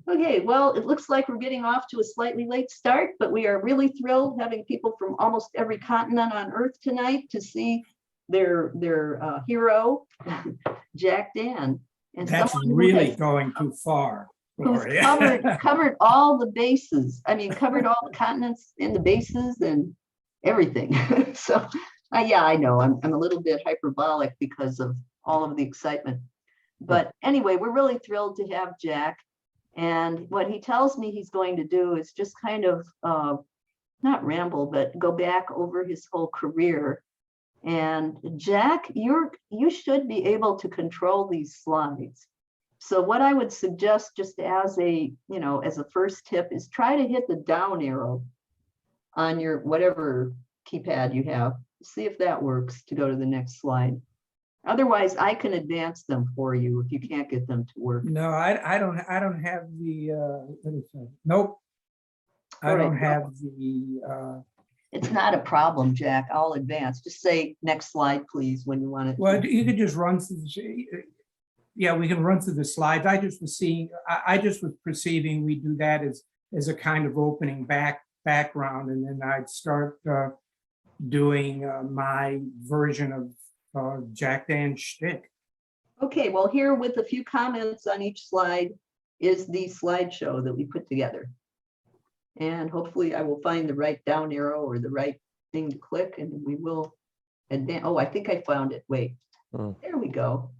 Okay, well, it looks like we're getting off to a slightly late start, but we are really thrilled having people from almost every continent on Earth tonight to see their hero, Jack Dann. And That's someone who really has, going too far, who's Gloria. covered all the bases. I mean, covered all the continents and the bases and everything. So, yeah, I know I'm a little bit hyperbolic because of all of the excitement. But anyway, we're really thrilled to have Jack. And what he tells me he's going to do is just kind of not ramble, but go back over his whole career. And Jack, you should be able to control these slides. So what I would suggest, just as a as a first tip, is try to hit the down arrow on your whatever keypad you have. See if that works to go to the next slide. Otherwise, I can advance them for you if you can't get them to work. No, I don't have the nope. I don't have the It's not a problem, Jack. I'll advance. Just say next slide, please, when you want it. well, you could just run through yeah, we can run through the slides. I just was perceiving we do that as a kind of opening background, and then I'd start doing my version of Jack Dann shtick. Okay, well, here with a few comments on each slide is the slideshow that we put together. And hopefully I will find the right down arrow or the right thing to click, and we will advance. Oh, I think I found it. Wait, there we go.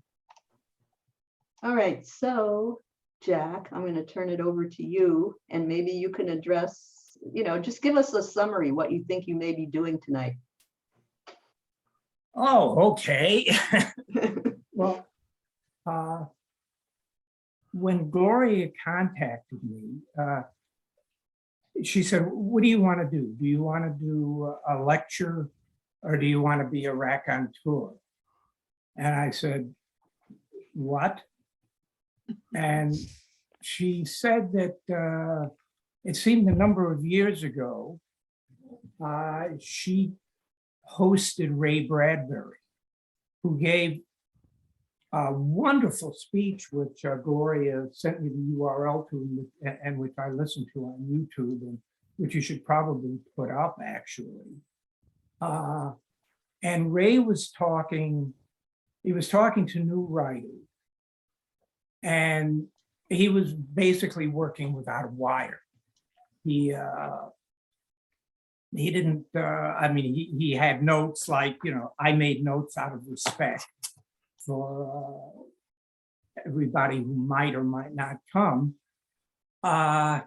All right, so Jack, I'm going to turn it over to you, and maybe you can address, just give us a summary, what you think you may be doing tonight. Oh, okay. Well, when Gloria contacted me, she said, what do you want to do? Do you want to do a lecture, or do you want to be a raconteur? And I said, what? And she said that it seemed a number of years ago, she hosted Ray Bradbury, who gave a wonderful speech, which Gloria sent me the URL to, and which I listened to on YouTube, and which you should probably put up, actually. And Ray was talking, he was talking to new writers, and he was basically working without a wire. He didn't, I mean, he had notes like, I made notes out of respect for everybody who might or might not come. And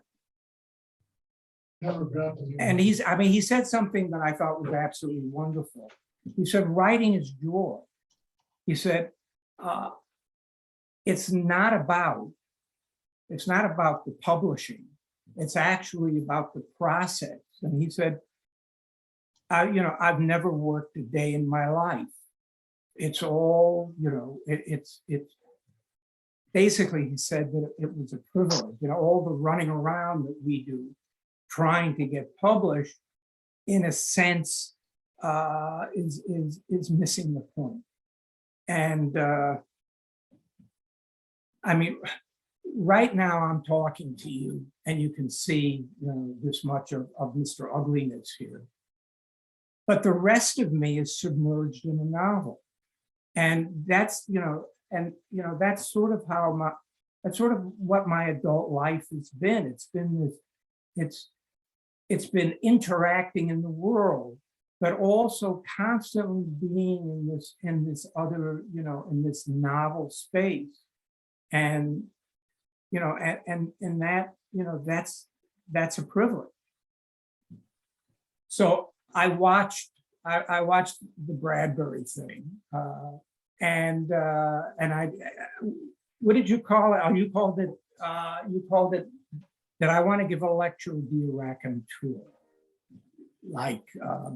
he said something that I thought was absolutely wonderful. He said, writing is joy. He said, it's not about the publishing. It's actually about the process. And he said, I've never worked a day in my life. It's all, it's basically, he said that it was a privilege, all the running around that we do, trying to get published, in a sense, is missing the point. And I mean, right now I'm talking to you, and you can see this much of Mr. Ugliness here. But the rest of me is submerged in a novel. And that's, that's sort of how that's sort of what my adult life has been. It's been this, it's been interacting in the world, but also constantly being in this other, in this novel space. And, and that, that's a privilege. So I watched the Bradbury thing, and I, what did you call it? Oh, you called it that I want to give a lecture would be a raconteur, like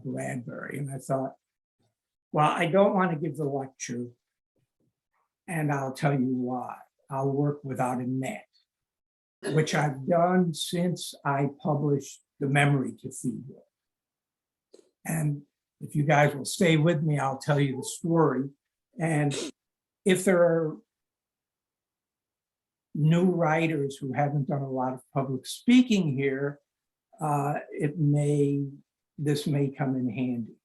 Bradbury. And I thought, well, I don't want to give the lecture, and I'll tell you why. I'll work without a net, which I've done since I published The Memory Cathedral. And if you guys will stay with me, I'll tell you the story. And if there are new writers who haven't done a lot of public speaking here, this may come in handy.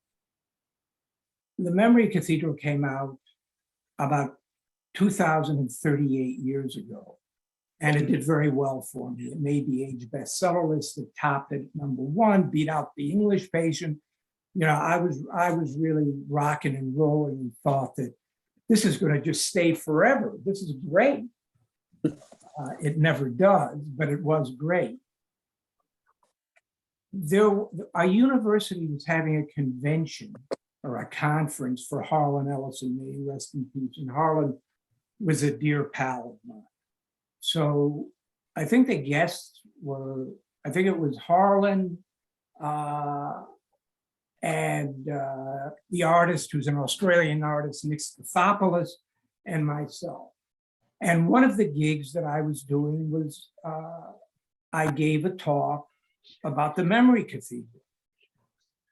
The Memory Cathedral came out about 2,038 years ago, and it did very well for me. It made the Age bestseller list. It topped at #1, beat out The English Patient. You know, I was really rocking and rolling and thought that this is going to just stay forever. This is great. It never does, but it was great. Our university was having a convention or a conference for Harlan Ellison, may he rest in peace. And Harlan was a dear pal of mine. So I think the guests were, I think it was Harlan and the artist, who's an Australian artist, Nick Stathopoulos, and myself. And one of the gigs that I was doing was I gave a talk about the Memory Cathedral.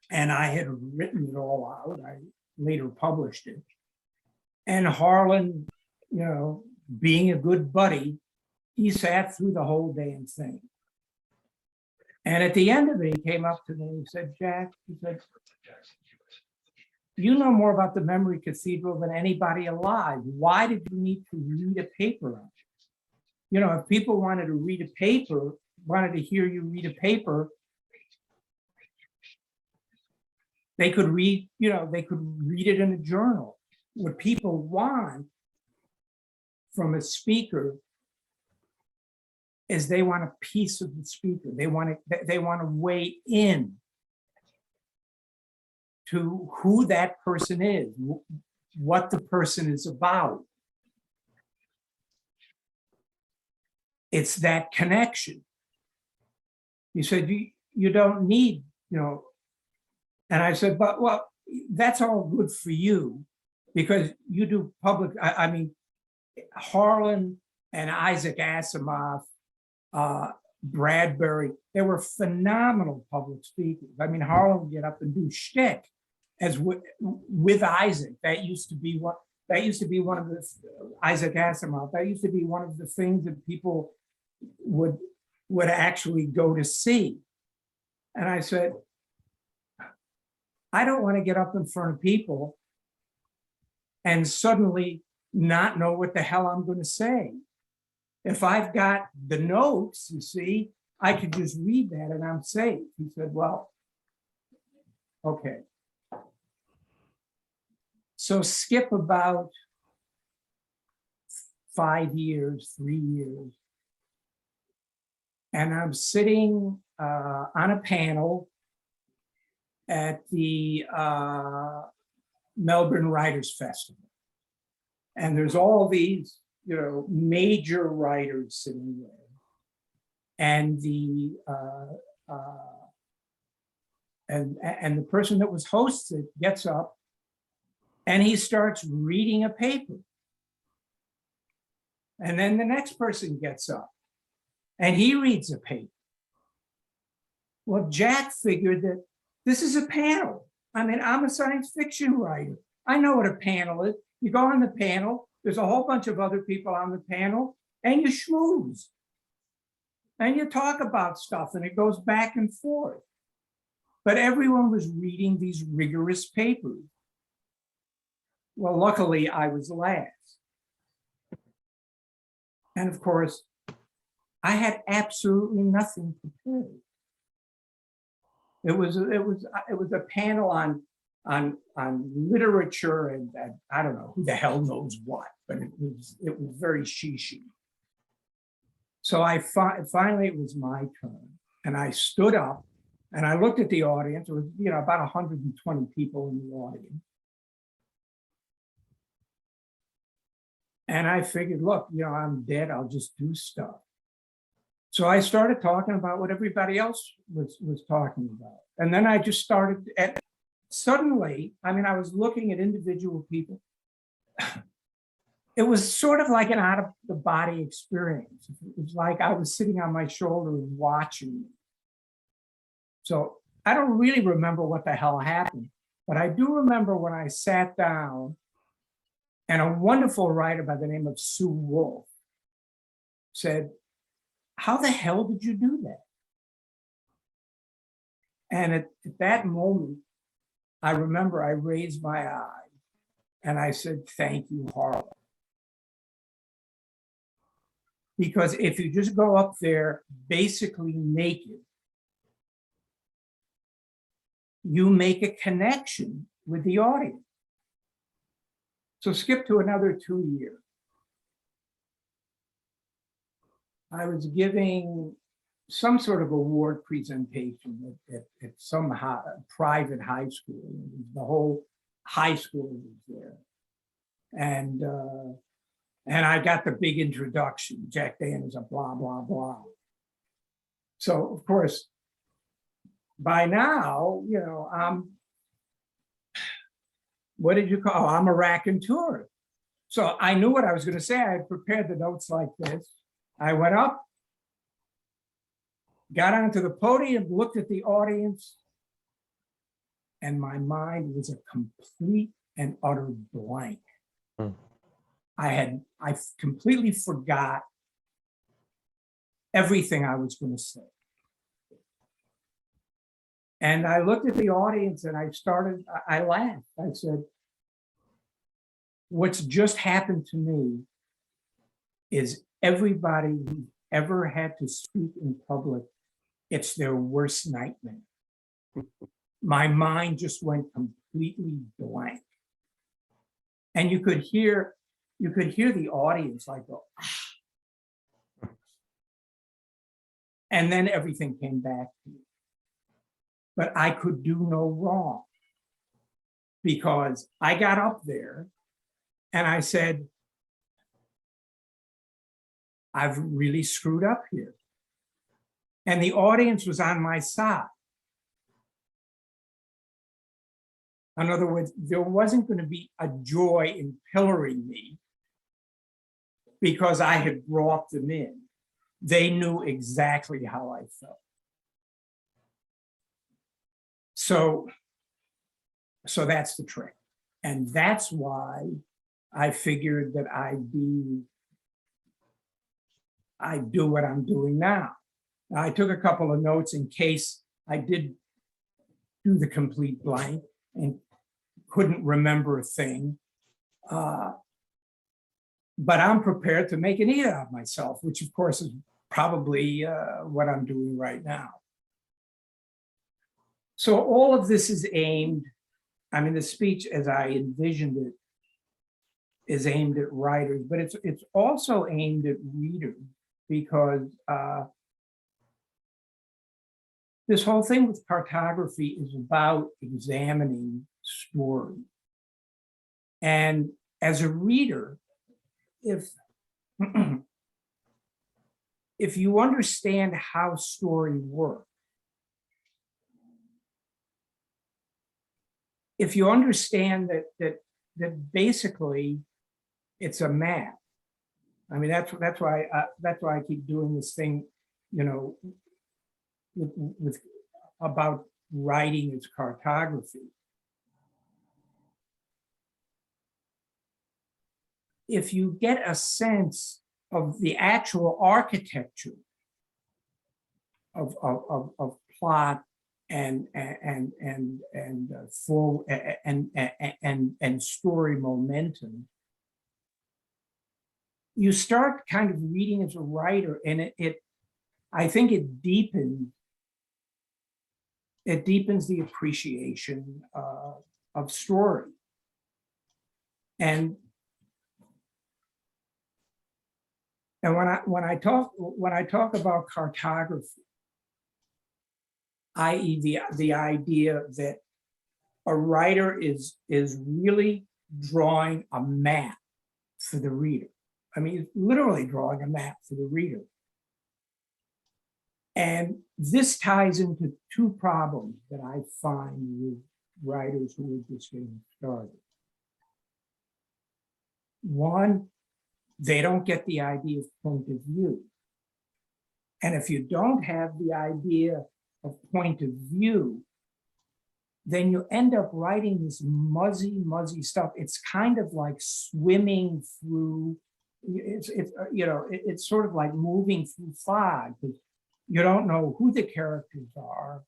And I had written it all out. I later published it. And Harlan, you know, being a good buddy, he sat through the whole damn thing. And at the end of it, he came up to me and he said, Jack, he said, you know more about the Memory Cathedral than anybody alive. Why did you need to read a paper on it? You know, if people wanted to read a paper, wanted to hear you read a paper, they could read, you know, they could read it in a journal. What people want from a speaker is they want a piece of the speaker. They want to weigh in to who that person is, what the person is about. It's that connection. He said, you don't need, you know, and I said, but well, that's all good for you because you do public, I mean, Harlan and Isaac Asimov, Bradbury, they were phenomenal public speakers. I mean, Harlan would get up and do shtick as with Isaac. That used to be one of the, Isaac Asimov, that used to be one of the things that people would actually go to see. And I said, I don't want to get up in front of people and suddenly not know what the hell I'm going to say. If I've got the notes, you see, I could just read that and I'm safe. He said, well, okay. So skip about 5 years, 3 years. And I'm sitting on a panel at the Melbourne Writers Festival. And there's all these, you know, major writers sitting there. And the and the person that was hosted gets up and he starts reading a paper. And then the next person gets up and he reads a paper. Well, Jack figured that this is a panel. I mean, I'm a science fiction writer. I know what a panel is. You go on the panel, there's a whole bunch of other people on the panel, and you schmooze. And you talk about stuff, and it goes back and forth. But everyone was reading these rigorous papers. Well, luckily, I was last. And of course, I had absolutely nothing prepared. It was a panel on literature and I don't know who the hell knows what, but it was very she-she. So finally it was my turn, and I stood up and I looked at the audience. It was, you know, about 120 people in the audience, and I figured, look, you know, I'm dead. I'll just do stuff. So I started talking about what everybody else was talking about. And then I just started, and suddenly, I mean, I was looking at individual people. It was sort of like an out of the body experience. It was like I was sitting on my shoulder and watching. So I don't really remember what the hell happened, but I do remember when I sat down and a wonderful writer by the name of Sue Wolf said, how the hell did you do that? And at that moment, I remember I raised my eye and I said, thank you, Harlan. Because if you just go up there basically naked, you make a connection with the audience. So skip to another 2 years. I was giving some sort of award presentation at some private high school. The whole high school was there. And I got the big introduction. Jack Dann is a blah, blah, blah. So, of course, by now, you know, what did you call? I'm a raconteur. So I knew what I was going to say. I had prepared the notes like this. I went up, got onto the podium, looked at the audience, and my mind was a complete and utter blank. I completely forgot everything I was going to say. And I looked at the audience and I laughed. I said, what's just happened to me is everybody who ever had to speak in public, it's their worst nightmare. My mind just went completely blank. And you could hear the audience like go, ah. And then everything came back to me. But I could do no wrong because I got up there and I said, I've really screwed up here. And the audience was on my side. In other words, there wasn't going to be a joy in pillaring me because I had brought them in. They knew exactly how I felt. So that's the trick. And that's why I figured that I do what I'm doing now. I took a couple of notes in case I did do the complete blank and couldn't remember a thing. But I'm prepared to make an idiot of myself, which of course is probably what I'm doing right now. So all of this is aimed, I mean, the speech as I envisioned it is aimed at writers, but it's also aimed at readers because this whole thing with cartography is about examining story. And as a reader, if you understand how story works, if you understand that basically it's a map. I mean, that's why I keep doing this thing, you know, with about writing as cartography. If you get a sense of the actual architecture of plot and story momentum, you start kind of reading as a writer, and I think it deepens the appreciation of story. And when I talk about cartography, i.e. the idea that a writer is really drawing a map for the reader. I mean, literally drawing a map for the reader. And this ties into two problems that I find with writers who are just getting started. One, they don't get the idea of point of view. And if you don't have the idea of point of view, then you end up writing this muzzy stuff. It's kind of like swimming through it's sort of like moving through fog, because you don't know who the characters are.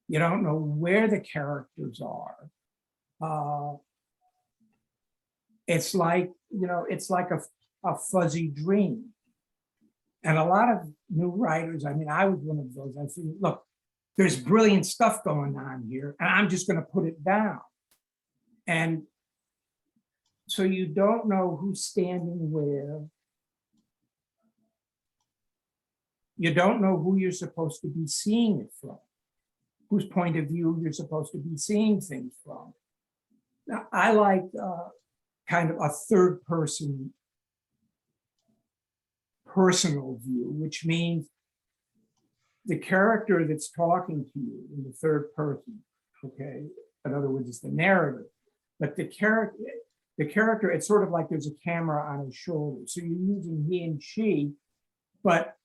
You don't know where the characters are. It's like, it's like a fuzzy dream. And a lot of new writers, I mean, I was one of those. I said, look, there's brilliant stuff going on here, and I'm just going to put it down. And so you don't know who's standing where. You don't know who you're supposed to be seeing it from, whose point of view you're supposed to be seeing things from. Now, I like kind of a third person personal view, which means the character that's talking to you in the third person, okay? In other words, it's the narrative, but the character, it's sort of like there's a camera on his shoulder. So you're using he and she, but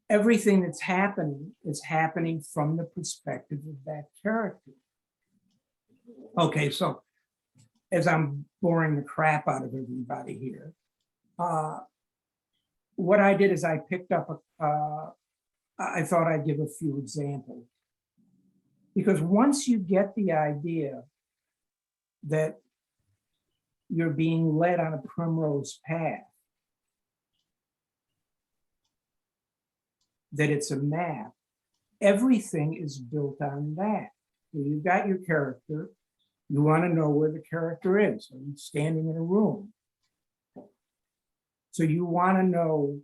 everything that's happening is happening from the perspective of that character. Okay, so as I'm boring the crap out of everybody here, what I did is I picked up I thought I'd give a few examples. Because once you get the idea that you're being led on a primrose path, that it's a map, everything is built on that. So you've got your character, you want to know where the character is. So he's standing in a room. So you want to know,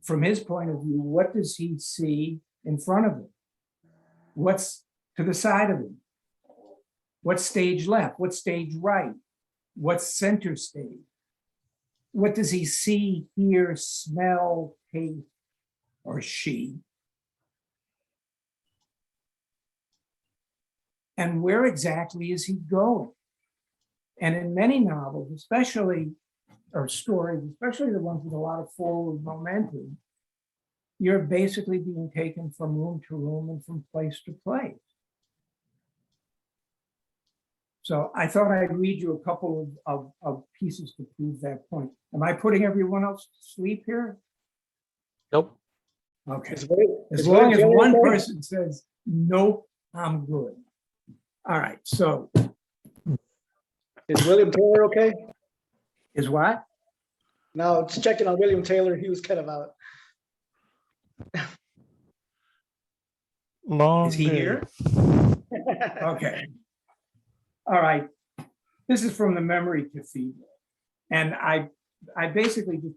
from his point of view, what does he see in front of him? What's to the side of him? What's stage left? What's stage right? What's center stage? What does he see, hear, smell, taste, or she? And where exactly is he going? And in many novels, especially, or stories, especially the ones with a lot of forward momentum, you're basically being taken from room to room and from place to place. So I thought I'd read you a couple of pieces to prove that point. Am I putting everyone else to sleep here? Nope. Okay. As As long as one person says, nope, I'm good. All right, so. Is William Taylor okay? Is what? No, it's checking on William Taylor. He was kind of out. Long Is he day. here? Okay. All right. This is from the Memory Cathedral. And I basically just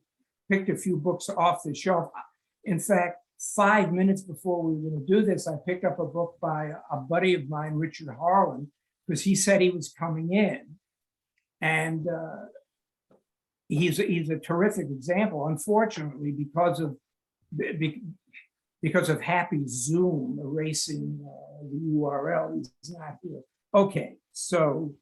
picked a few books off the shelf. In fact, 5 minutes before we were going to do this, I picked up a book by a buddy of mine, Richard Harlan, because he said he was coming in. And he's a terrific example. Unfortunately, because of Happy Zoom erasing the URL, he's not here. Okay, so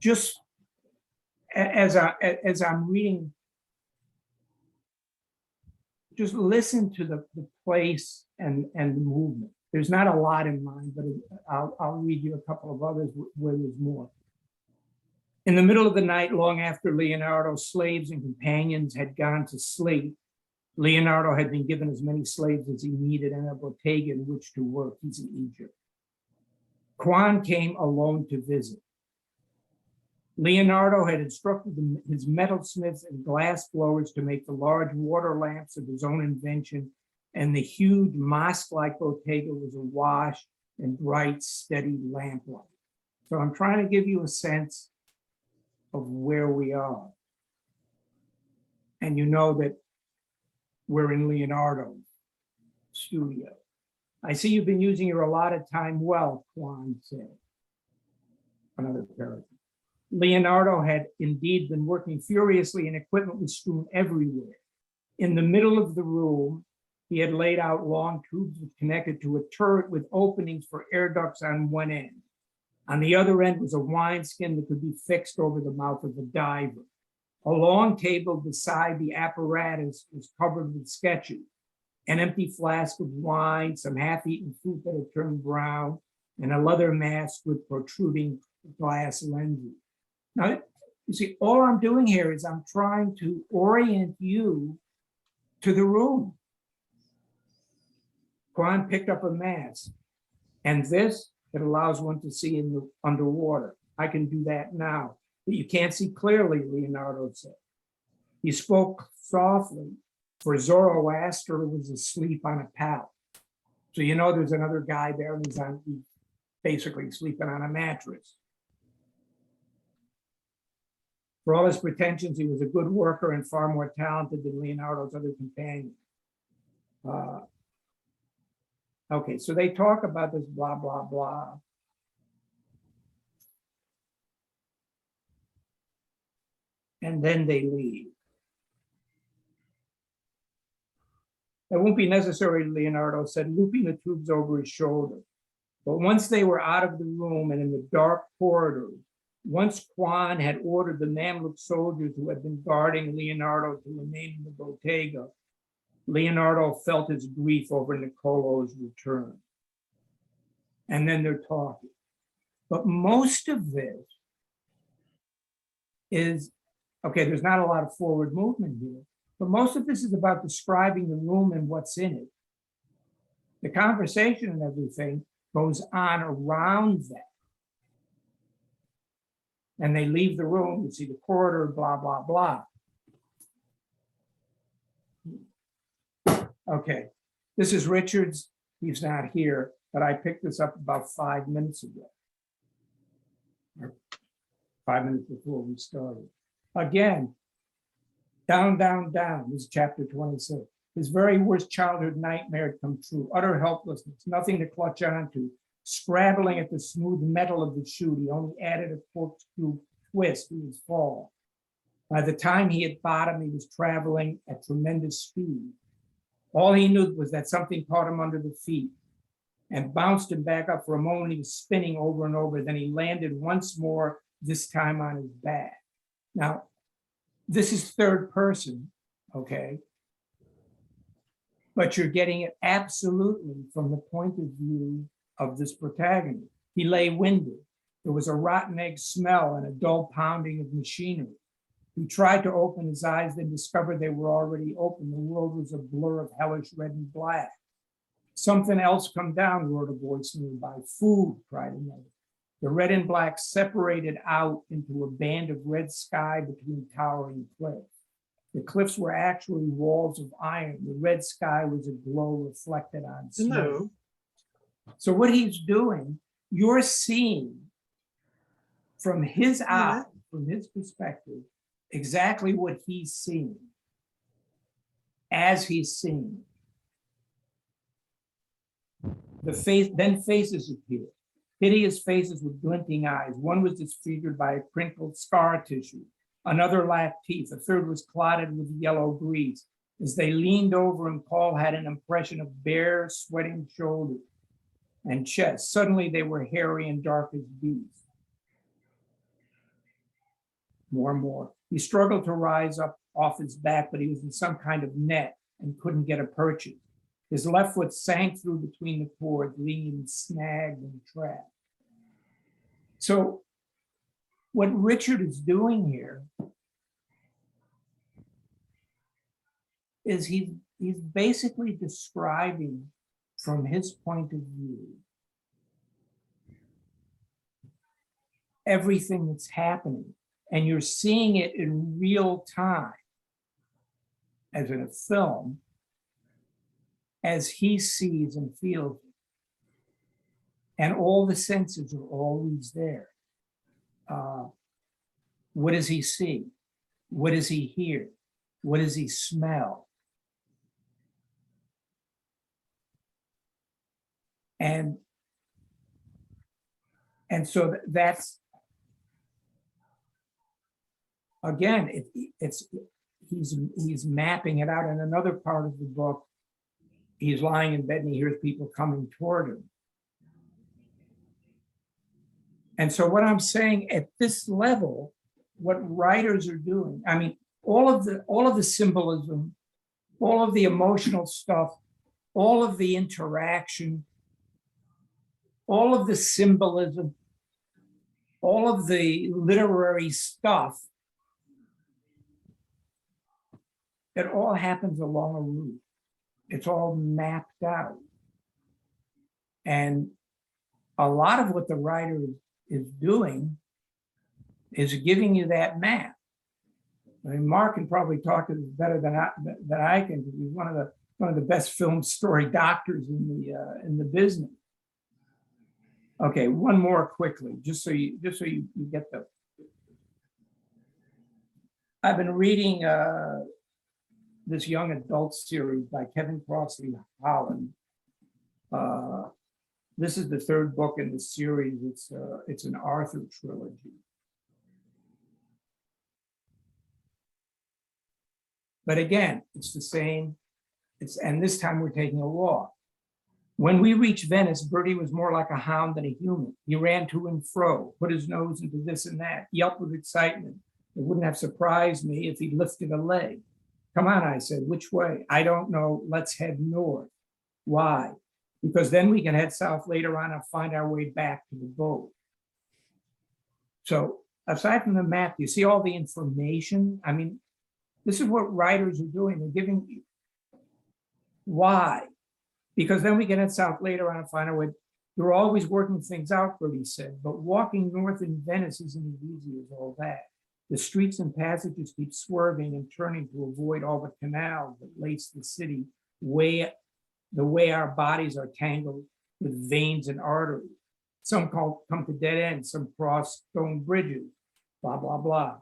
just as I'm reading, just listen to the place and the movement. There's not a lot in mine, but I'll read you a couple of others where there's more. In the middle of the night, long after Leonardo's slaves and companions had gone to sleep, Leonardo had been given as many slaves as he needed and a bottega in which to work. He's in Egypt. Juan came alone to visit. Leonardo had instructed his metalsmiths and glass blowers to make the large water lamps of his own invention, and the huge mosque-like bottega was awash in bright, steady lamplight. So I'm trying to give you a sense of where we are. And you know that we're in Leonardo's studio. I see you've been using your allotted time well, Juan said. Another paragraph. Leonardo had indeed been working furiously, and equipment was strewn everywhere. In the middle of the room, he had laid out long tubes connected to a turret with openings for air ducts on one end. On the other end was a wineskin that could be fixed over the mouth of a diver. A long table beside the apparatus was covered with sketches. an empty flask of wine, some half-eaten fruit that had turned brown, and a leather mask with protruding glass lenses. Now, you see, all I'm doing here is I'm trying to orient you to the room. Quan picked up a mask, and this, it allows one to see in the underwater. I can do that now, but you can't see clearly, Leonardo said. He spoke softly, for Zoroaster was asleep on a pallet. So you know there's another guy there, and he's basically sleeping on a mattress. For all his pretensions, he was a good worker and far more talented than Leonardo's other companions. Okay, so they talk about this blah, blah, blah. And then they leave. It won't be necessary, Leonardo said, looping the tubes over his shoulder. But once they were out of the room and in the dark corridor, once Quan had ordered the Mamluk soldiers who had been guarding Leonardo to remain in the bottega, Leonardo felt his grief over Nicolo's return. And then they're talking. But most of this is, okay, there's not a lot of forward movement here, but most of this is about describing the room and what's in it. The conversation and everything goes on around that. And they leave the room, you see the corridor, blah, blah, blah. Okay, this is Richards. He's not here, but I picked this up about 5 minutes ago. Or 5 minutes before we started. Again, down, down, down. This is chapter 26. His very worst childhood nightmare had come true. Utter helplessness, nothing to clutch onto. Scrabbling at the smooth metal of the chute, he only added a corkscrew twist to his fall. By the time he hit bottom, he was traveling at tremendous speed. All he knew was that something caught him under the feet and bounced him back up. For a moment, he was spinning over and over. Then he landed once more, this time on his back. Now, this is third person, okay? But you're getting it absolutely from the point of view of this protagonist. He lay winded. There was a rotten egg smell and a dull pounding of machinery. He tried to open his eyes, then discovered they were already open. The world was a blur of hellish red and black. Something else come down, roared a voice nearby. Food, cried another. The red and black separated out into a band of red sky between towering cliffs. The cliffs were actually walls of iron. The red sky was a glow reflected on snow. No. So what he's doing, you're seeing from his eye, from his perspective, exactly what he's seeing as he's seeing. The face, then faces appear. Hideous faces with glinting eyes. One was disfigured by a crinkled scar tissue. Another lacked teeth. A third was clotted with yellow grease. As they leaned over him, Paul had an impression of bare, sweating shoulders and chest. Suddenly they were hairy and dark as beasts. More and more. He struggled to rise up off his back, but he was in some kind of net and couldn't get a purchase. His left foot sank through between the cords, leaning snagged and trapped. So what Richard is doing here is he's basically describing from his point of view everything that's happening, and you're seeing it in real time as in a film, as he sees and feels it. And all the senses are always there. What does he see? What does he hear? What does he smell? And so that's, again, he's mapping it out. In another part of the book, he's lying in bed and he hears people coming toward him. And so what I'm saying at this level, what writers are doing, I mean, all of the symbolism, all of the emotional stuff, all of the interaction, all of the symbolism, all of the literary stuff, it all happens along a route. It's all mapped out. And a lot of what the writer is doing is giving you that map. I mean, Mark can probably talk to this better than I can, because he's one of the best film story doctors in the business. Okay, one more quickly, just so you get the. I've been reading this young adult series by Kevin Crossley Holland. This is the third book in the series. It's an Arthur trilogy. But again, it's the same. And this time we're taking a walk. When we reached Venice, Bertie was more like a hound than a human. He ran to and fro, put his nose into this and that, yelped with excitement. It wouldn't have surprised me if he'd lifted a leg. Come on, I said, which way? I don't know, let's head north. Why? Because then we can head south later on and find our way back to the boat. So aside from the map, you see all the information. I mean, this is what writers are doing. They're giving you why. Because then we can head south later on and find our way. You're always working things out, Bertie said, but walking north in Venice isn't as easy as all that. The streets and passages keep swerving and turning to avoid all the canals that lace the city, the way our bodies are tangled with veins and arteries. Some come to dead ends, some cross stone bridges, blah, blah, blah.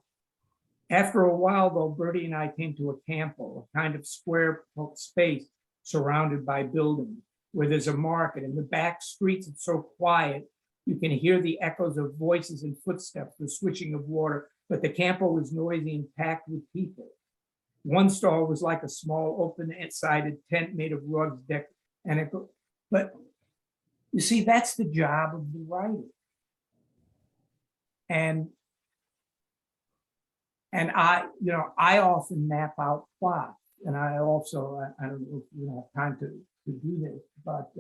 After a while, though, Bertie and I came to a campo, a kind of square space surrounded by buildings, where there's a market. In the back streets, it's so quiet, you can hear the echoes of voices and footsteps, the swishing of water, but the campo was noisy and packed with people. One stall was like a small open-sided tent made of rugs decked, but you see, that's the job of the writer. And I often map out plots, and I also, I don't know if you have time to do this, but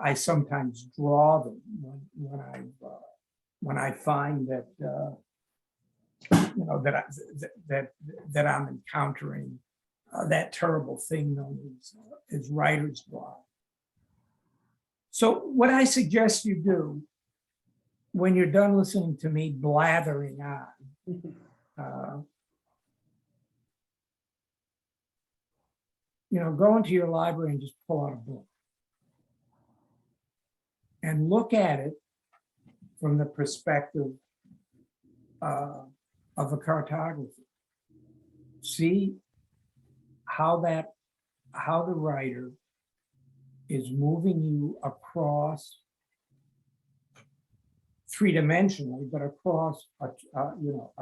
I sometimes draw them when I find that that I'm encountering that terrible thing known as writer's block. So what I suggest you do when you're done listening to me blathering on, go into your library and just pull out a book and look at it from the perspective of a cartographer. See how the writer is moving you across three-dimensionally, but across a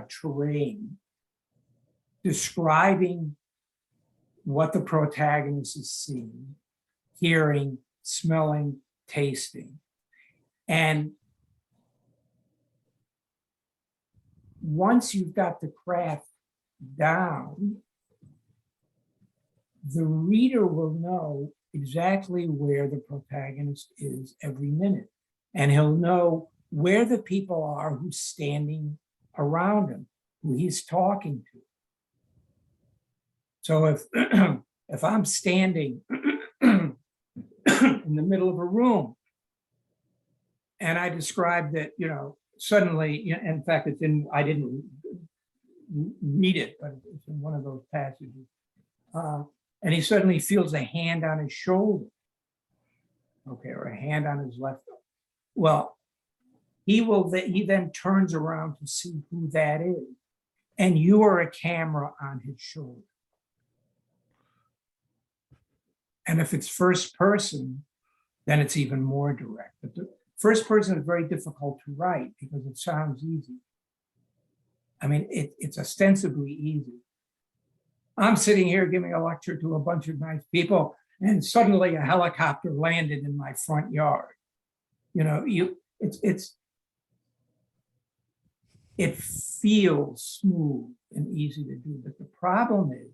terrain, describing what the protagonist is seeing, hearing, smelling, tasting. And once you've got the craft down, the reader will know exactly where the protagonist is every minute. And he'll know where the people are who's standing around him, who he's talking to. So if I'm standing in the middle of a room and I describe that, suddenly, in fact, I didn't read it, but it's in one of those passages. And he suddenly feels a hand on his shoulder, okay, or a hand on his left. Well, he then turns around to see who that is. And you are a camera on his shoulder. And if it's first person, then it's even more direct. But the first person is very difficult to write because it sounds easy. I mean, it's ostensibly easy. I'm sitting here giving a lecture to a bunch of nice people, and suddenly a helicopter landed in my front yard. It feels smooth and easy to do, but the problem is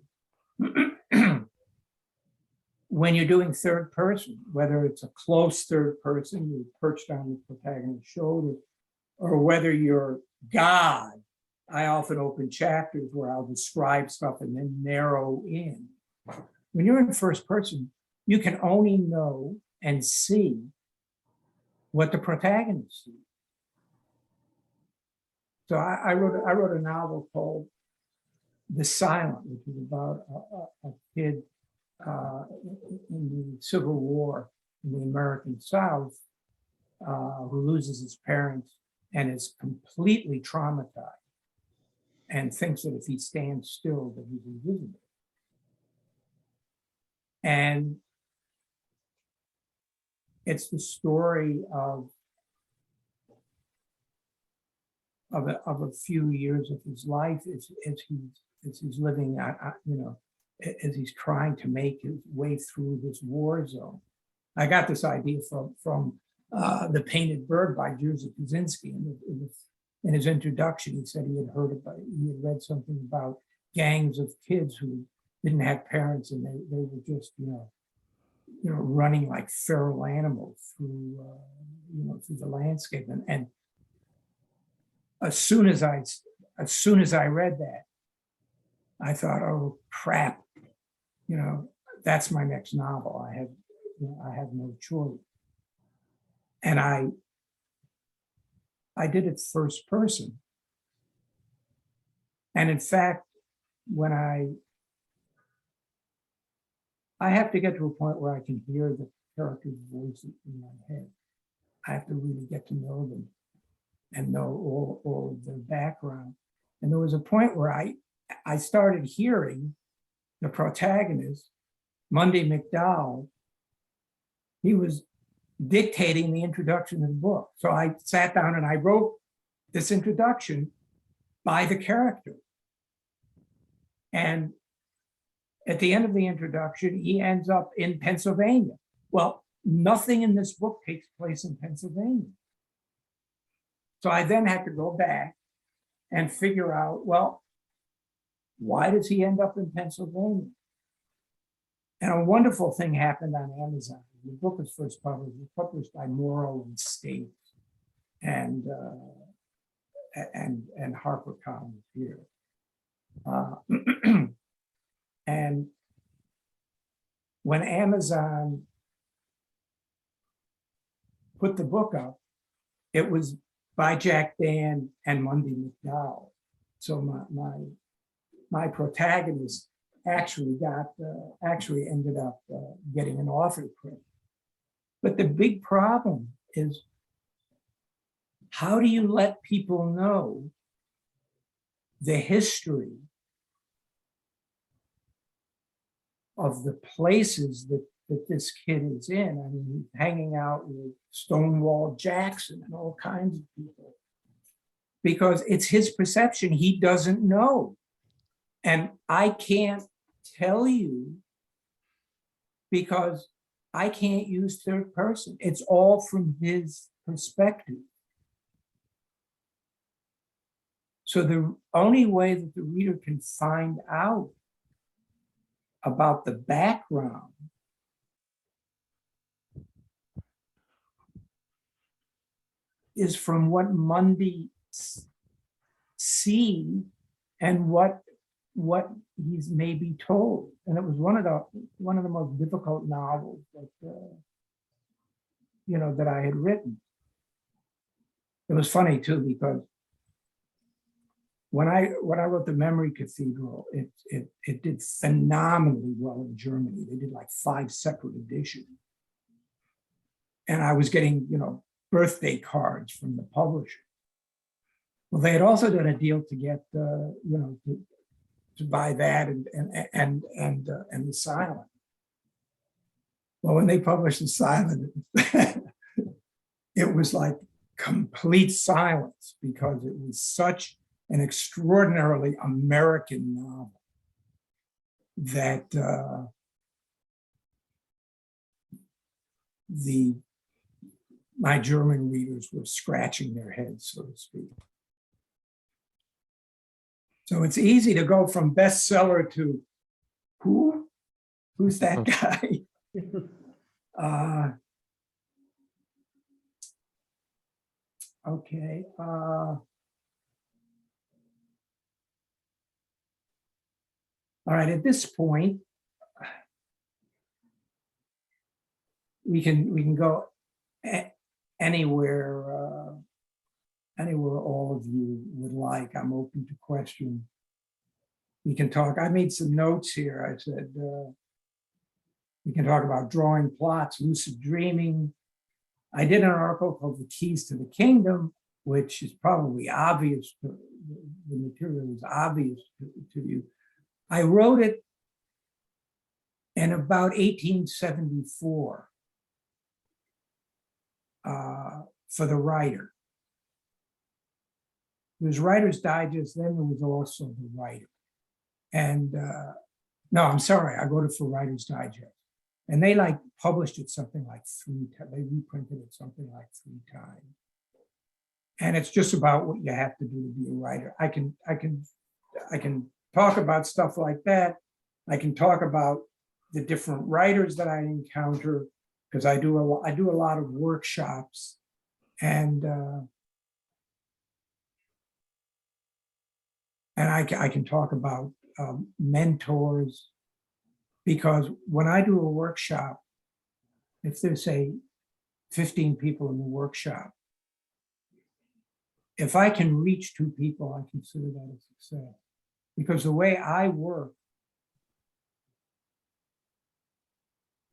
when you're doing third person, whether it's a close third person, you're perched on the protagonist's shoulder, or whether you're God, I often open chapters where I'll describe stuff and then narrow in. When you're in first person, you can only know and see what the protagonist sees. So I wrote a novel called The Silent, which is about a kid in the Civil War in the American South who loses his parents and is completely traumatized and thinks that if he stands still that he's invisible. And it's the story of a few years of his life as he's living, as he's trying to make his way through this war zone. I got this idea from The Painted Bird by Jerzy Kosinski. In his introduction, he said he had read something about gangs of kids who didn't have parents, and they were just, running like feral animals through the landscape. And as soon as I read that, I thought, oh crap, that's my next novel. I have no choice. And I did it first person. And in fact, when I have to get to a point where I can hear the character's voice in my head. I have to really get to know them and know all of their background. And there was a point where I started hearing the protagonist, Monday McDowell. He was dictating the introduction of the book. So I sat down and I wrote this introduction by the character. And at the end of the introduction, he ends up in Pennsylvania. Well, nothing in this book takes place in Pennsylvania. So I then had to go back and figure out, well, why does he end up in Pennsylvania? And a wonderful thing happened on Amazon. The book was first published by Morrow and State and HarperCollins here. And when Amazon put the book up, it was by Jack Dann and Monday McDowell. So my protagonist actually ended up getting an author credit. But the big problem is, how do you let people know the history of the places that this kid is in? I mean, he's hanging out with Stonewall Jackson and all kinds of people, because it's his perception. He doesn't know. And I can't tell you because I can't use third person. It's all from his perspective. So the only way that the reader can find out about the background is from what Monday sees and what he's maybe told. And it was one of the most difficult novels that that I had written. It was funny too, because when I wrote The Memory Cathedral, it did phenomenally well in Germany. They did like 5 separate editions. And I was getting, birthday cards from the publisher. Well, they had also done a deal to get, to buy that and The Silent. Well, when they published The Silent, it was like complete silence, because it was such an extraordinarily American novel that my German readers were scratching their heads, so to speak. So it's easy to go from bestseller to who's that guy? Okay. All right, at this point, we can go anywhere, anywhere all of you would like. I'm open to question. We can talk. I made some notes here. I said we can talk about drawing plots, lucid dreaming. I did an article called "The Keys to the Kingdom," which is probably obvious. The material is obvious to you. I wrote it in about 1874 for the writer. There was Writer's Digest, then there was also the writer. And no, I'm sorry, I wrote it for Writer's Digest. And they like published it something like 3 times. They reprinted it something like 3 times. And it's just about what you have to do to be a writer. I can talk about stuff like that. I can talk about the different writers that I encounter, because I do a lot of workshops, and I can talk about mentors, because when I do a workshop, if there's say 15 people in the workshop, if I can reach 2 people, I consider that a success, because the way I work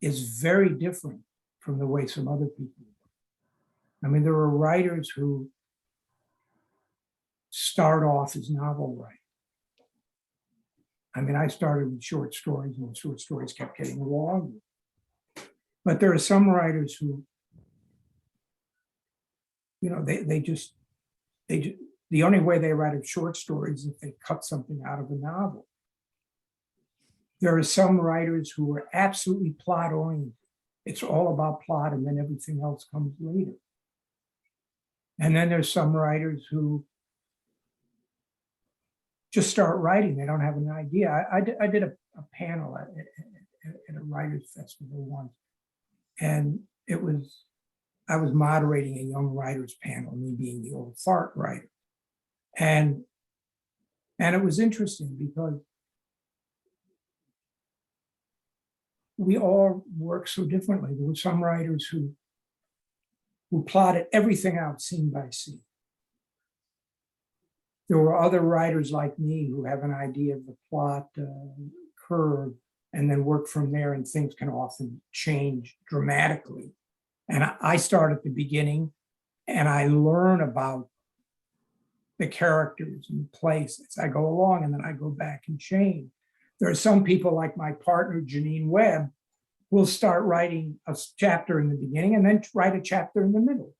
is very different from the way some other people work. I mean, there are writers who start off as novel writers. I mean, I started with short stories, and the short stories kept getting longer. But there are some writers who, you know, the only way they write a short story is if they cut something out of a novel. There are some writers who are absolutely plot oriented. It's all about plot, and then everything else comes later. And then there's some writers who just start writing. They don't have an idea. I did a panel at a writers festival once, and I was moderating a young writers panel, me being the old fart writer. And it was interesting because we all work so differently. There were some writers who plotted everything out scene by scene. There were other writers like me who have an idea of the plot curve and then work from there, and things can often change dramatically. And I start at the beginning and I learn about the characters and place as I go along, and then I go back and change. There are some people like my partner, Janine Webb, who will start writing a chapter in the beginning and then write a chapter in the middle.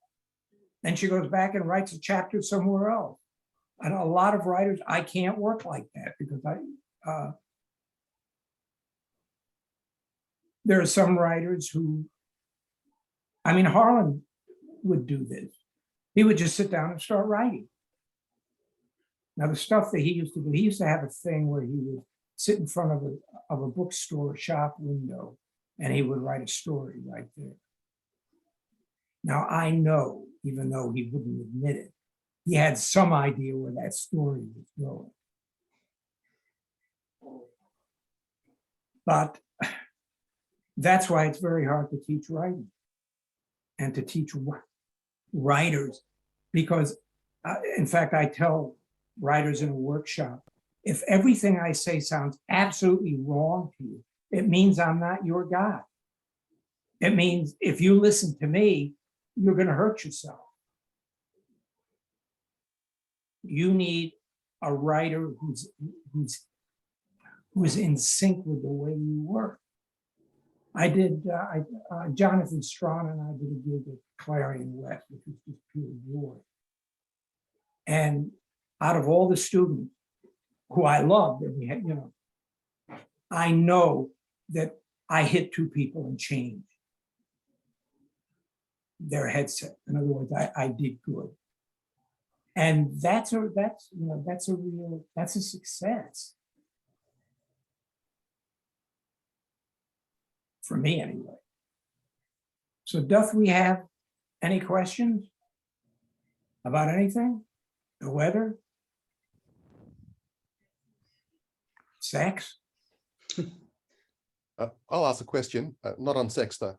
Then she goes back and writes a chapter somewhere else. And a lot of writers, I can't work like that, because there are some writers who, I mean, Harlan would do this. He would just sit down and start writing. Now, the stuff that he used to do, he used to have a thing where he would sit in front of a bookstore shop window, and he would write a story right there. Now, I know, even though he wouldn't admit it, he had some idea where that story was going. But that's why it's very hard to teach writing and to teach writers, because, in fact, I tell writers in a workshop, if everything I say sounds absolutely wrong to you, it means I'm not your guy. It means if you listen to me, you're going to hurt yourself. You need a writer who's in sync with the way you work. I did, Jonathan Strawn and I did a gig at Clarion West, which was just pure joy. And out of all the students who I loved, and we had, you know, I know that I hit 2 people and changed their headset. In other words, I did good. And that's a success. for me anyway. So doth we have any questions about anything? The weather? Sex? I'll ask a question, not on sex though.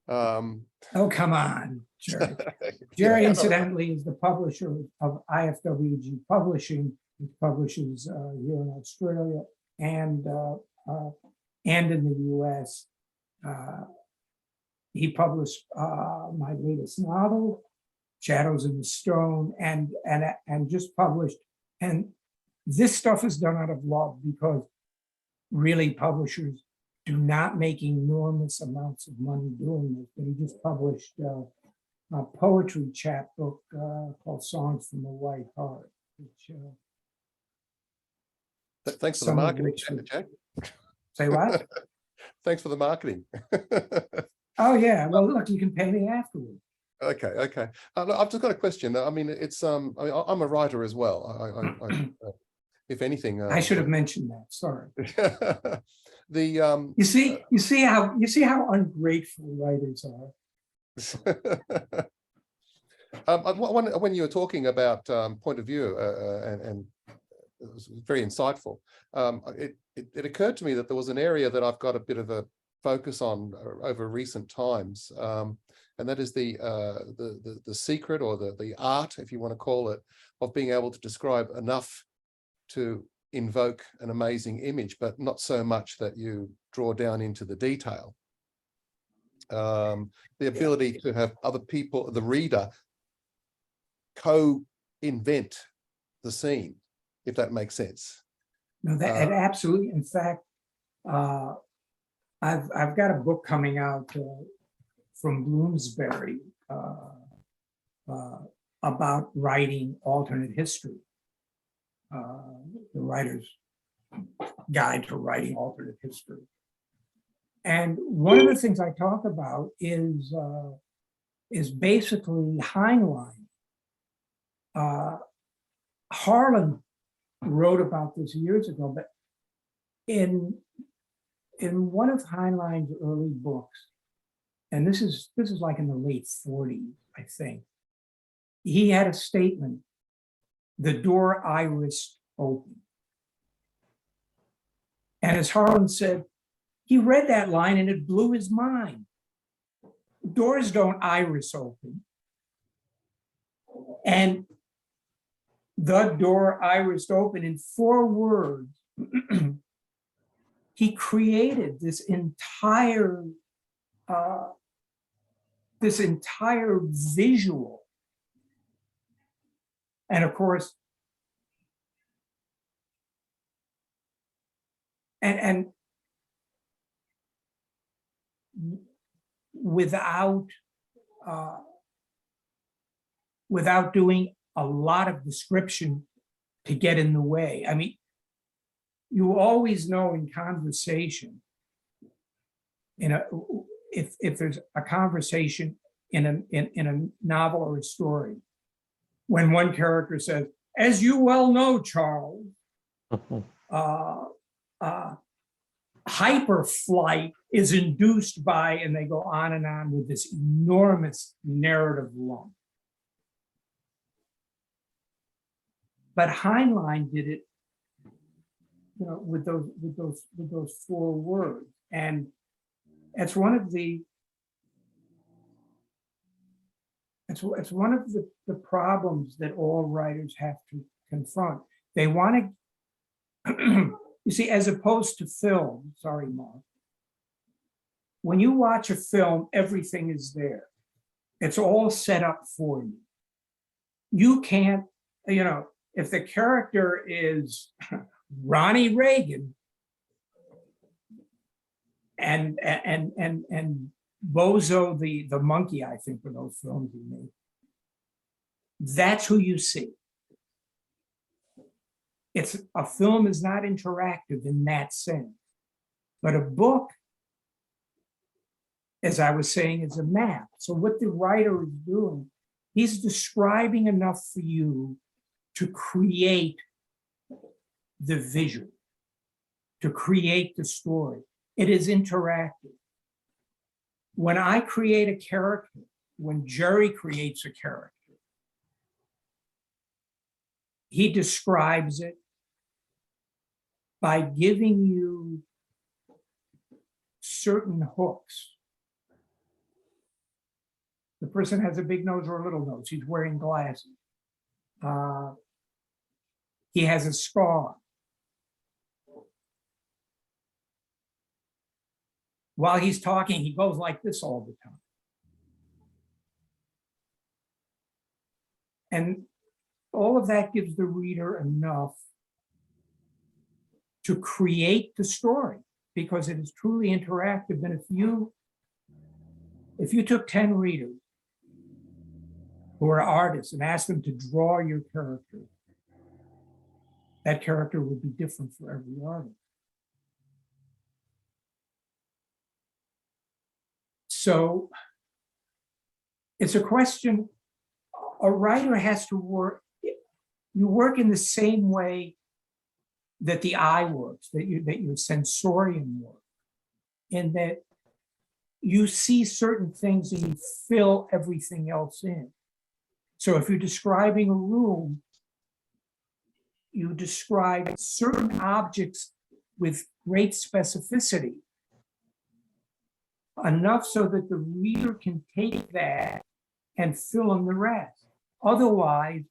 Oh, come on, Jerry. Yeah, Jerry, no, incidentally, is the publisher of IFWG Publishing, which publishes here in Australia and in the US. He published my latest novel, Shadows in the Stone, and just published. And this stuff is done out of love because really publishers do not make enormous amounts of money doing this. But he just published a poetry chapbook called Songs from a White Heart. Which, thanks for the some of marketing, which Jack. say what? Thanks for the marketing. Oh yeah, well look, you can pay me afterwards. Okay, okay. Look, I've just got a question. I mean, it's I mean, I'm a writer as well. If anything, I should have mentioned that. Sorry. the You see how ungrateful writers are. when you were talking about point of view, and it was very insightful, it occurred to me that there was an area that I've got a bit of a focus on over recent times, and that is the secret, or the art, if you want to call it, of being able to describe enough to invoke an amazing image, but not so much that you draw down into the detail. The ability to have other people, the reader, co-invent the scene, if that makes sense. No, that absolutely. In fact, I've got a book coming out from Bloomsbury about writing alternate history. The writer's guide to writing alternate history. And one of the things I talk about is basically Heinlein. Harlan wrote about this years ago, but in one of Heinlein's early books, and this is like in the late 40s, I think, he had a statement: the door iris open. And as Harlan said, he read that line and it blew his mind. Doors don't iris open. And the door irised open in 4 words. He created this entire visual. And of course, and without doing a lot of description to get in the way. I mean, you always know in conversation, if there's a conversation in a novel or a story, when one character says, "As you well know, Charles, hyperflight is induced by," and they go on and on with this enormous narrative lump. But Heinlein did it, with those 4 words, and it's one of the problems that all writers have to confront. They want to, you see, as opposed to film. Sorry, Mark. When you watch a film, everything is there. It's all set up for you. You can't, if the character is Ronnie Reagan and Bozo the monkey, I think, were those films he made, that's who you see. A film is not interactive in that sense, but a book, as I was saying, is a map. So what the writer is doing, he's describing enough for you to create the vision, to create the story. It is interactive. When I create a character, when Jerry creates a character, he describes it by giving you certain hooks. The person has a big nose or a little nose. He's wearing glasses. He has a scar. While he's talking, he goes like this all the time. And all of that gives the reader enough to create the story, because it is truly interactive. And if you took 10 readers who are artists and asked them to draw your character, that character would be different for every artist. So it's a question, a writer has to work, you work in the same way that the eye works, that your sensorium works, in that you see certain things and you fill everything else in. So if you're describing a room, you describe certain objects with great specificity, enough so that the reader can take that and fill in the rest. Otherwise,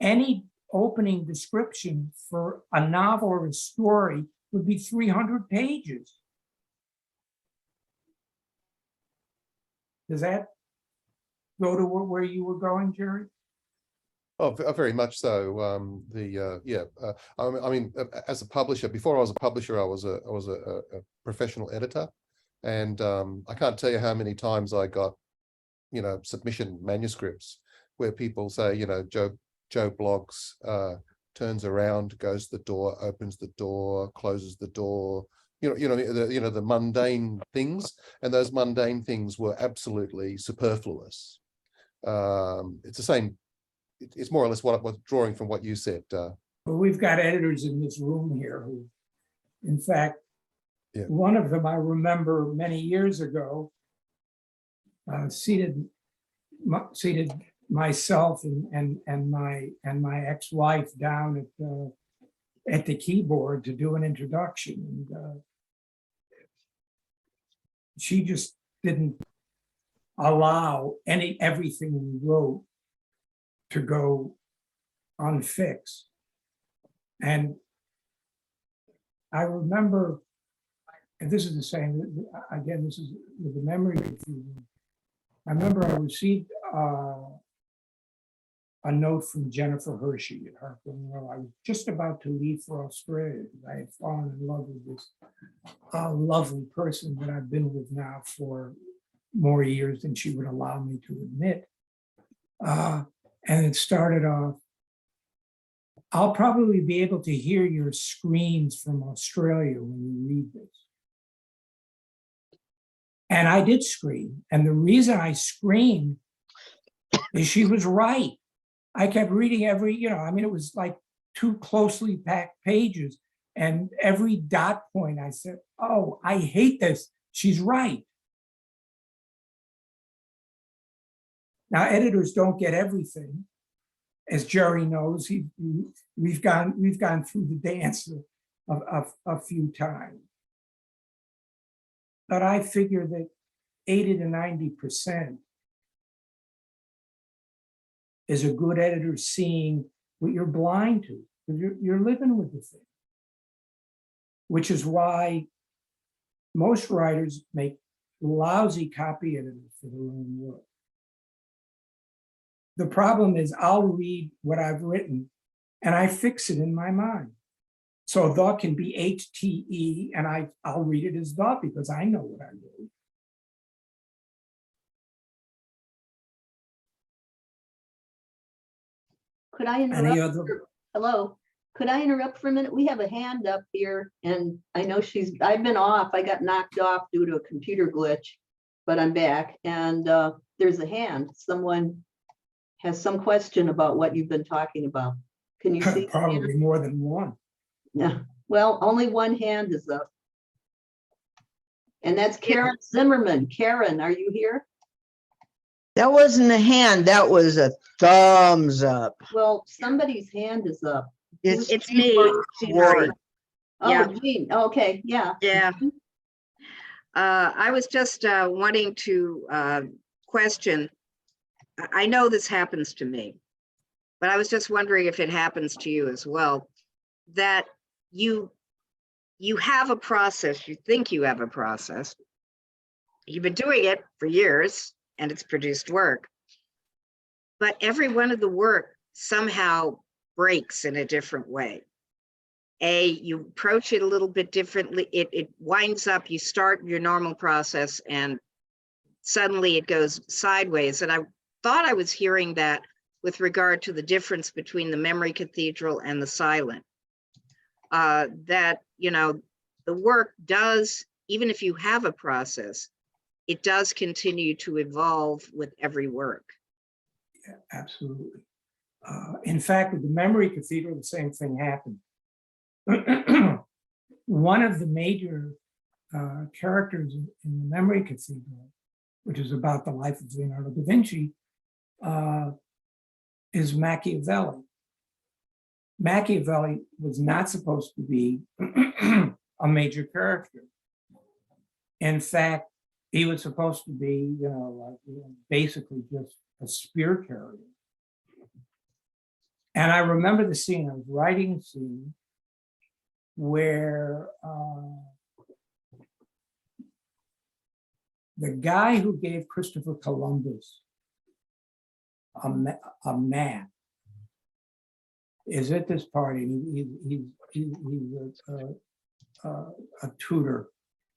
any opening description for a novel or a story would be 300 pages. Does that go to where you were going, Jerry? Oh, very much so. I mean, as a publisher, before I was a publisher, I was a professional editor, and I can't tell you how many times I got, submission manuscripts where people say, Joe Bloggs turns around, goes to the door, opens the door, closes the door. The mundane things, and those mundane things were absolutely superfluous. It's the same. It's more or less what I was drawing from what you said. Well, we've got editors in this room here who, in fact, one of them I remember many years ago seated myself and my ex-wife down at the keyboard to do an introduction, and she just didn't allow everything we wrote to go unfixed. And I remember, and this is the same, again, this is with the memory confusion. I remember I received a note from Jennifer Hershey at HarperCollins. I was just about to leave for Australia because I had fallen in love with this lovely person that I've been with now for more years than she would allow me to admit. And it started off, I'll probably be able to hear your screams from Australia when you read this. And I did scream. And the reason I screamed is she was right. I kept reading it was like 2 closely packed pages. And every dot point I said, oh, I hate this. She's right. Now, editors don't get everything. As Jerry knows, we've gone through the dance a few times. But I figure that 80 to 90% is a good editor seeing what you're blind to, because you're living with the thing. Which is why most writers make lousy copy editors for their own work. The problem is I'll read what I've written and I fix it in my mind. So the can be HTE and I'll read it as the because I know what I wrote. Could I interrupt? Any other? Hello, could I interrupt for a minute? We have a hand up here and I know I've been off. I got knocked off due to a computer glitch, but I'm back and there's a hand. Someone has some question about what you've been talking about. Can you see? Probably more than one. Yeah, well, only one hand is up. And that's Karen Zimmerman. Karen, are you here? That wasn't a hand, that was a thumbs up. Well, somebody's hand is up. It's me. Jean Ward. Marie. Oh, Yeah. Jean, okay, yeah. Yeah. I was just wanting to question, I know this happens to me, but I was just wondering if it happens to you as well, that you have a process, you think you have a process, you've been doing it for years and it's produced work, but every one of the work somehow breaks in a different way. You approach it a little bit differently. It winds up, you start your normal process and suddenly it goes sideways. And I thought I was hearing that with regard to the difference between the memory cathedral and the silent. That, you know, the work does, even if you have a process, it does continue to evolve with every work. Yeah, absolutely. In fact, with the memory cathedral, the same thing happened. One of the major characters in the memory cathedral, which is about the life of Leonardo da Vinci, is Machiavelli. Machiavelli was not supposed to be a major character. In fact, he was supposed to be, basically just a spear carrier. And I remember the scene, I was writing a scene where the guy who gave Christopher Columbus a map is at this party. He's a tutor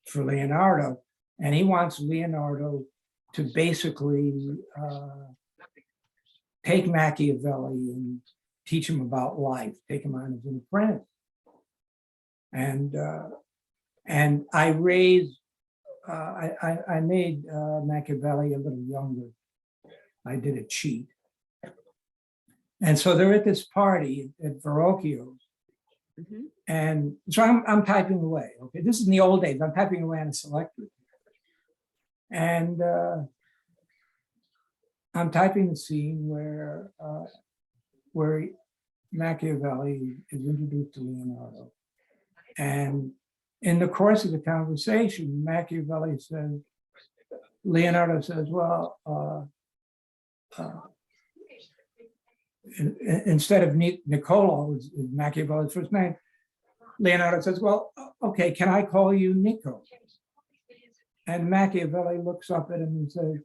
for Leonardo, and he wants Leonardo to basically take Machiavelli and teach him about life, take him on as an apprentice. And I raised, I made Machiavelli a little younger. I did a cheat. And so they're at this party at Verrocchio's. Mhm. And so I'm typing away. Okay, this is in the old days. I'm typing away on a selector. And I'm typing the scene where Machiavelli is introduced to Leonardo. And in the course of the conversation, Machiavelli says, Leonardo says, well, instead of Niccolo, is Machiavelli's first name, Leonardo says, well, okay, can I call you Nico? And Machiavelli looks up at him and says,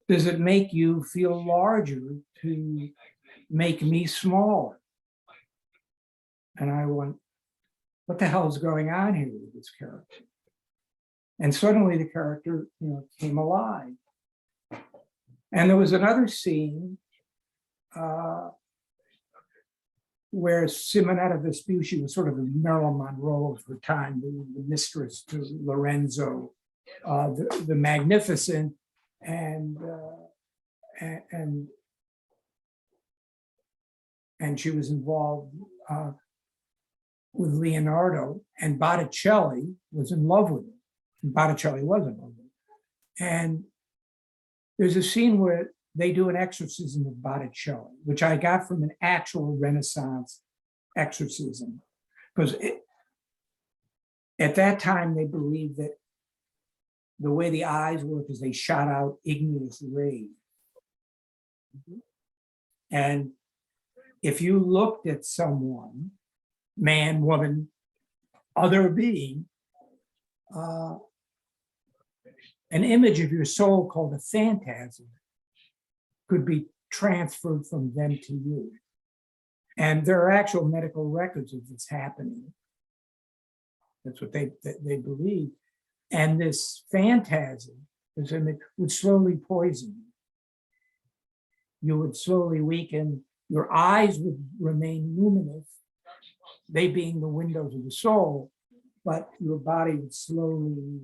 does it make you feel larger to make me smaller? And I went, what the hell is going on here with this character? And suddenly the character, came alive. And there was another scene where Simonetta Vespucci was sort of the Marilyn Monroe of her time, the mistress to Lorenzo, the Magnificent, and she was involved with Leonardo, and Botticelli was in love with her. And Botticelli was in love with her. And there's a scene where they do an exorcism of Botticelli, which I got from an actual Renaissance exorcism. Because at that time, they believed that the way the eyes work is they shot out igneous rays. And if you looked at someone, man, woman, other being, an image of your soul called a phantasm could be transferred from them to you. And there are actual medical records of this happening. That's what they believe. And this phantasm, this image, would slowly poison you. You would slowly weaken. Your eyes would remain luminous, they being the windows of the soul, but your body would slowly,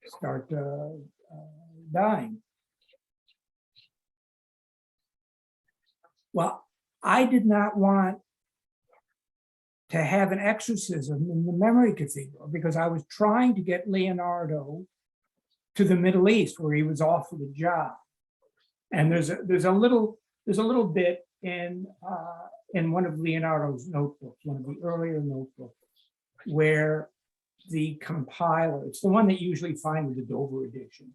start dying. Well, I did not want to have an exorcism in the Memory Cathedral because I was trying to get Leonardo to the Middle East where he was offered a job. And there's a little bit in one of Leonardo's notebooks, one of the earlier notebooks, where the compiler, it's the one that you usually find with the Dover edition,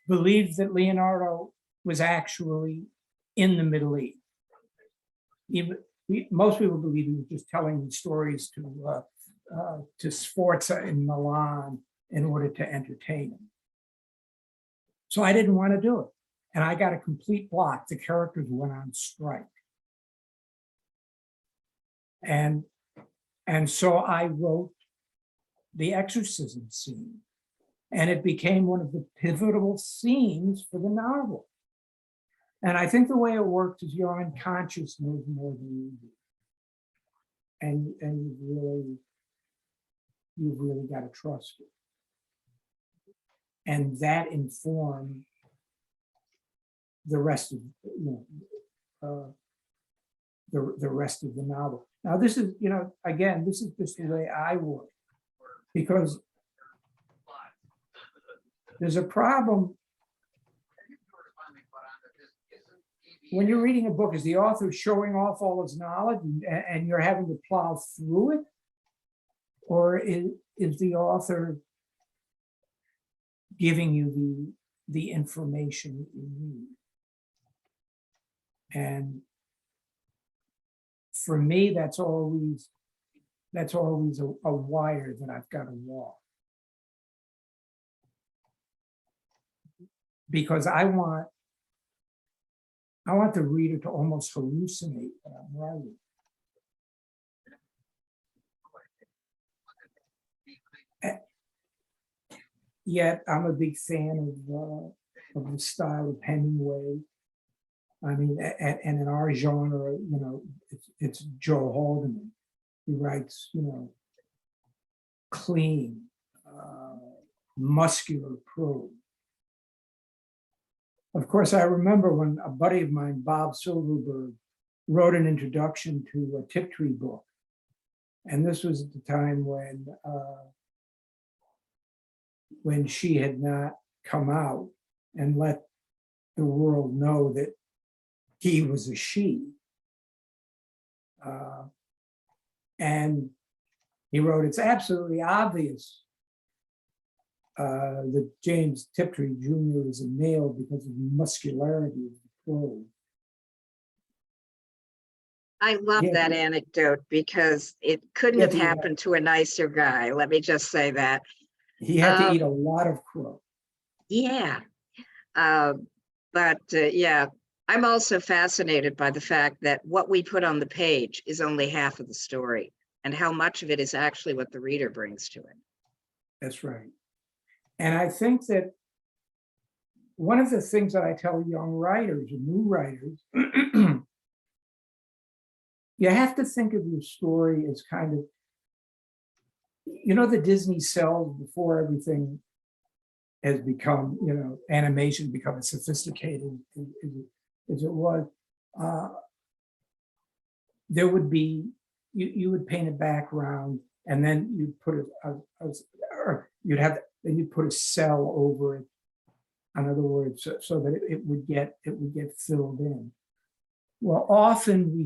believes that Leonardo was actually in the Middle East. Most people believe he was just telling stories to Sforza in Milan in order to entertain him. So I didn't want to do it. And I got a complete block. The characters went on strike. And so I wrote the exorcism scene. And it became one of the pivotal scenes for the novel. And I think the way it worked is your unconscious knows more than you do. And you've really got to trust it. And that informed the rest of the rest of the novel. Now this is, again, this is just the way I work, because there's a problem when you're reading a book. Is the author showing off all his knowledge and you're having to plow through it? Or is the author giving you the information that you need? And for me, that's always a wire that I've got to walk. Because I want the reader to almost hallucinate what I'm writing. Yet I'm a big fan of the style of Hemingway. I mean, and in our genre, it's Joe Haldeman. He writes, clean, muscular prose. Of course, I remember when a buddy of mine, Bob Silverberg, wrote an introduction to a Tiptree book. And this was at the time when she had not come out and let the world know that he was a she. And he wrote, it's absolutely obvious that James Tiptree Jr. is a male because of the muscularity of the prose. I love that anecdote because it couldn't have happened to a nicer guy. Let me just say that. He had to eat a lot of crow. Yeah. Yeah, I'm also fascinated by the fact that what we put on the page is only half of the story and how much of it is actually what the reader brings to it. That's right. And I think that one of the things that I tell young writers and new writers, you have to think of your story as kind of, the Disney cells before everything has become, animation become as sophisticated as it was. There would be, you would paint a background and then you'd put you'd put a cell over it. In other words, so that it would get filled in. Well, often we